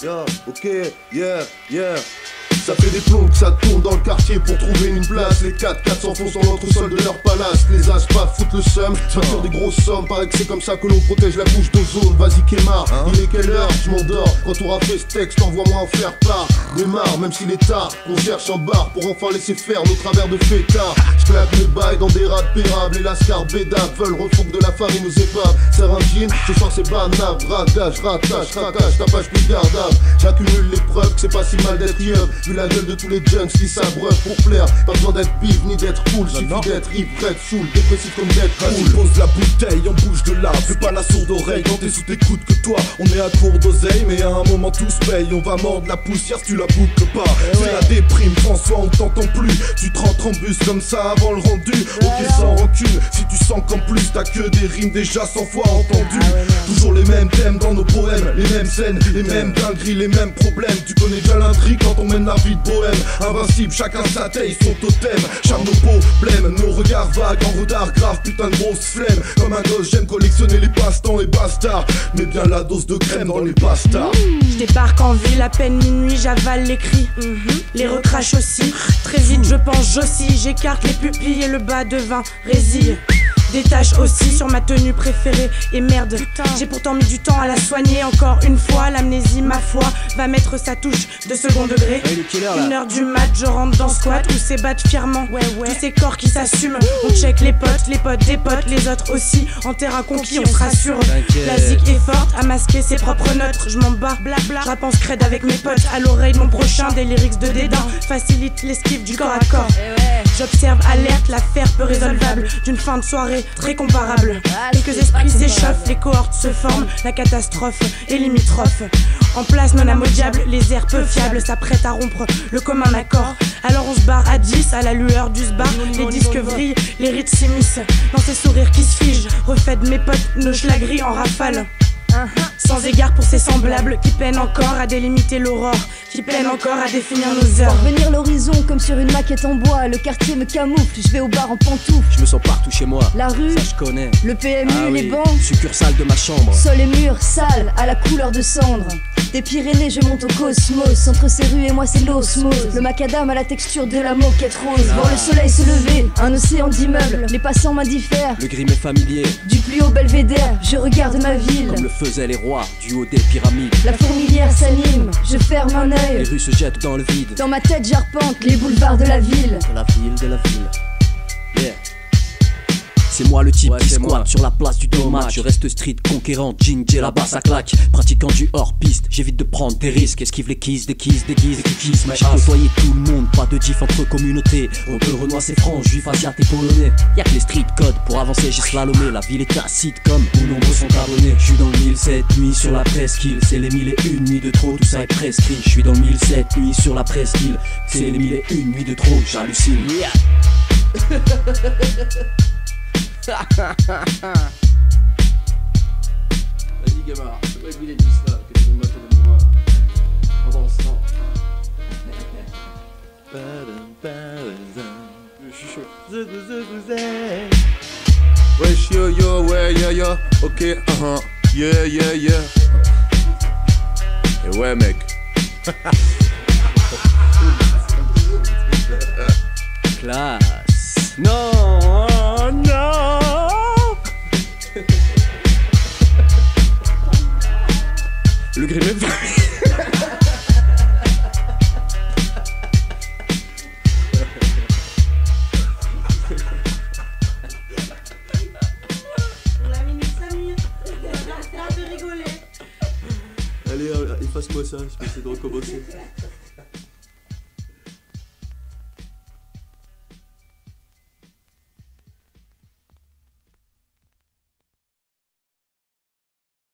Yeah, ok, yeah. Ça fait des plombs que ça tourne dans le quartier pour trouver une place. Les 4x4 s'enfoncent dans l'entresol de leur palace. Les as pas foutent le seum, facture des grosses sommes. Paraît que c'est comme ça que l'on protège la couche d'ozone. Vas-y Kémar, il est quelle heure? Je m'endors. Quand t'auras fait ce texte, envoie-moi en faire part. Démarre, même s'il est tard, qu'on cherche un bar pour enfin laisser faire nos travers de fêtards. J'claque mes bails dans des rats pérables. Et lascar bédave veulent refourgue de la farine aux épaves. Serre un jean, ce soir c'est banab. Radage, ratage, ratage, tapage plus gardable. J'accumule les preuves que c'est pas si mal d'être yeux. Vu la gueule de tous les jeunes qui s'abreuvent pour plaire. Pas besoin d'être bif ni d'être cool. Suffit d'être ivrette, saoul, dépressif comme d'être cool. Vas-y pose la bouteille, on bouge de là. Fais pas la sourde oreille quand t'es sous tes coudes que toi. On est à court d'oseille mais à un moment tout se paye. On va mordre la poussière si tu la boucles pas. C'est la déprime, François on t'entend plus. Tu te rentres en bus comme ça avant le rendu. Ok sans rancune, si tu sens qu'en plus t'as que des rimes déjà 100 fois entendues. Toujours les mêmes thèmes dans nos poèmes. Les mêmes scènes, les mêmes dingueries, les mêmes problèmes. Tu connais déjà l'intrigue quand on mène la vie de bohème. Invincible, chacun sa taille, son totem. Charme nos problèmes, nos regards vagues en retard grave, putain de grosse flemme. Comme un gosse, j'aime collectionner les passe-temps et basta. Mais bien la dose de crème dans les pastas. Je débarque en ville, à peine minuit, j'avale les cris. Les recraches aussi. Très vite, je pense, j'oscille. J'écarte les pupilles et le bas de vin résille. Des taches aussi sur ma tenue préférée. Et merde, j'ai pourtant mis du temps à la soigner. Encore une fois, l'amnésie, ma foi, va mettre sa touche de second degré. 1h du mat, je rentre dans squat où s'ébattent fièrement tous ces corps qui s'assument. On check les potes des potes, les autres aussi. En terrain conquis, on se rassure. La zik est forte à masquer ses propres notes. Je m'en bats, blabla. Je rappe en scred avec mes potes. À l'oreille de mon prochain, des lyrics de dédain facilite l'esquive du corps à corps. J'observe alerte, l'affaire peu résolvable d'une fin de soirée très comparable. Quelques esprits s'échauffent, les cohortes se forment, la catastrophe est limitrophe. En place non ammodiable, les airs peu fiables s'apprêtent à rompre le commun accord. Alors on se barre à 10 à la lueur du sbar. Les disques vrillent, les rites s'immiscent dans ces sourires qui se figent. Refait de mes potes, nos schlagris en rafale. Sans égard pour ces semblables qui peinent encore à délimiter l'aurore, qui peinent encore à définir nos heures. Parvenir l'horizon comme sur une maquette en bois. Le quartier me camoufle, je vais au bar en pantoufles. Je me sens partout chez moi, la rue, ça je connais. Le PMU, les bancs, succursale de ma chambre. Sol et murs, sales, à la couleur de cendre. Des Pyrénées, je monte au cosmos. Entre ces rues et moi, c'est l'osmose. Le macadam a la texture de la moquette rose. Voir le soleil se lever, un océan d'immeubles. Les passants m'indiffèrent. Le gris m'est familier. Du plus haut belvédère, je regarde ma ville. Comme le faisaient les rois, du haut des pyramides. La fourmilière s'anime, je ferme un œil. Les rues se jettent dans le vide. Dans ma tête, j'arpente les boulevards de la ville. De la ville. Yeah. C'est moi le type qui squatte sur la place du dommage. Je reste street conquérant, jean, là-bas ça claque. Pratiquant du hors-piste, j'évite de prendre des risques. Esquive les kisses, des kisses, des guises, des cookies. J'ai côtoyé tout le monde, pas de diff entre communautés. Rebeu, renois, c'est franc, juif, asiate et polonais. Y'a que les street codes pour avancer, j'ai slalomé. La ville est un sitcom où nombreux sont abonnés. J'suis dans le 1007 nuits sur la presqu'île. C'est les 1001 nuits de trop, tout ça est prescrit. J'suis dans le 1007 nuits sur la presqu'île. C'est les 1001 nuits de trop, j'hallucine. Yeah. Vas-y gamin, c'est pas écouter tout ça, que tu me moques de moi en dansant. Je suis chaud. Wesh yo yo, ouais yo, ok, yeah. Et ouais mec. Classe. Non. Le gris m'est La minute 5 minutes, j'ai de rigoler. Allez, efface-moi ça, je vais essayer de recommencer.